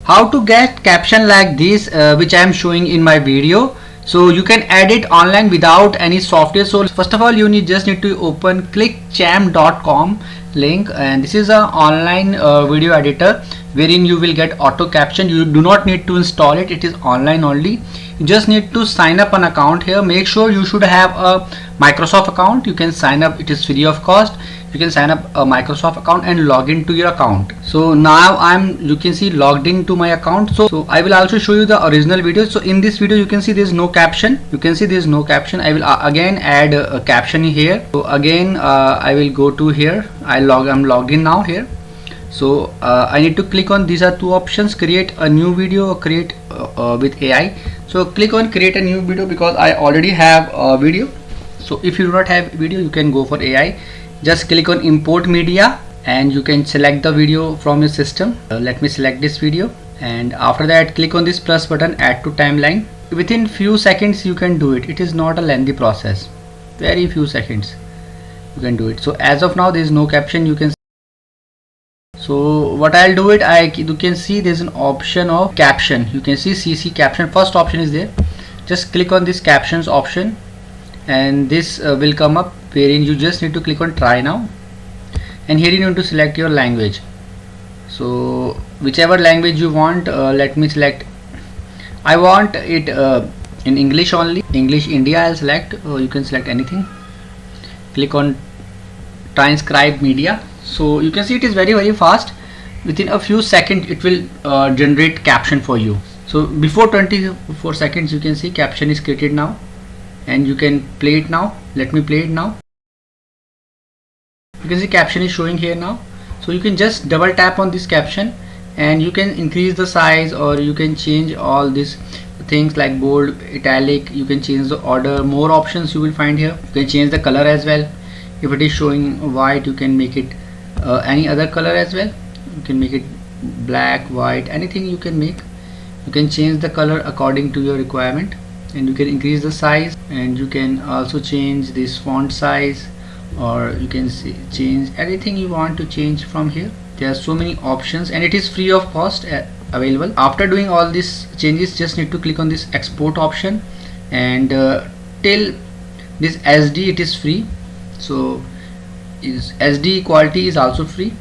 How to get caption like this, which I am showing in my video. So you can add it online without any software. So first of all, you just need to open clickchamp.com link, and this is an online video editor wherein you will get auto caption. You do not need to install it, it is online only. You just need to sign up an account here. Make sure you should have a Microsoft account. You can sign up, it is free of cost. You can sign up a Microsoft account and log into your account. So now you can see logged into my account. So I will also show you the original video. So in this video you can see there is no caption. You can see there is no caption. I will again add a caption here. So again I will go to here. I'm logged in now here. So I need to click on, these are two options, create a new video or create with AI. So click on create a new video because I already have a video. So if you do not have video, you can go for AI. Just click on import media and you can select the video from your system. Let me select this video, and after that click on this plus button, add to timeline. Within few seconds you can do it. It is not a lengthy process, very few seconds you can do it. So as of now there is no caption, you can. So what I'll do it, you can see there's an option of caption. You can see CC caption, first option is there. Just click on this captions option and this will come up, wherein you just need to click on try now, and here you need to select your language. So whichever language you want, let me select, I want it in English only, English India. I'll select, you can select anything. Click on transcribe media. So you can see it is very fast. Within a few seconds it will generate caption for you. So before 24 seconds you can see caption is created now, and you can play it now. Let me play it now. You can see caption is showing here now. So you can just double tap on this caption and you can increase the size, or you can change all these things like bold, italic. You can change the order, more options you will find here. You can change the color as well. If it is showing white, you can make it any other color as well. You can make it black, white, anything you can make. You can change the color according to your requirement, and you can increase the size, and you can also change this font size, or you can change anything you want to change from here. There are so many options and it is free of cost available. After doing all these changes, just need to click on this export option, and till this SD it is free. So SD quality is also free,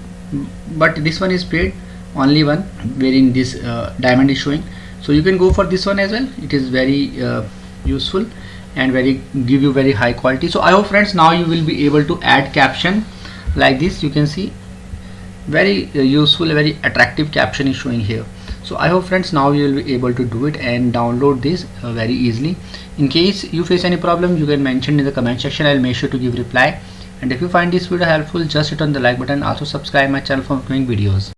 but this one is paid, only one, wherein this diamond is showing. So you can go for this one as well. It is very useful and give you very high quality. So I hope friends, now you will be able to add caption like this. You can see very useful, very attractive caption is showing here. So I hope friends, now you will be able to do it and download this very easily. In case you face any problem, you can mention in the comment section. I'll make sure to give reply. And if you find this video helpful, just hit on the like button. Also subscribe my channel for upcoming videos.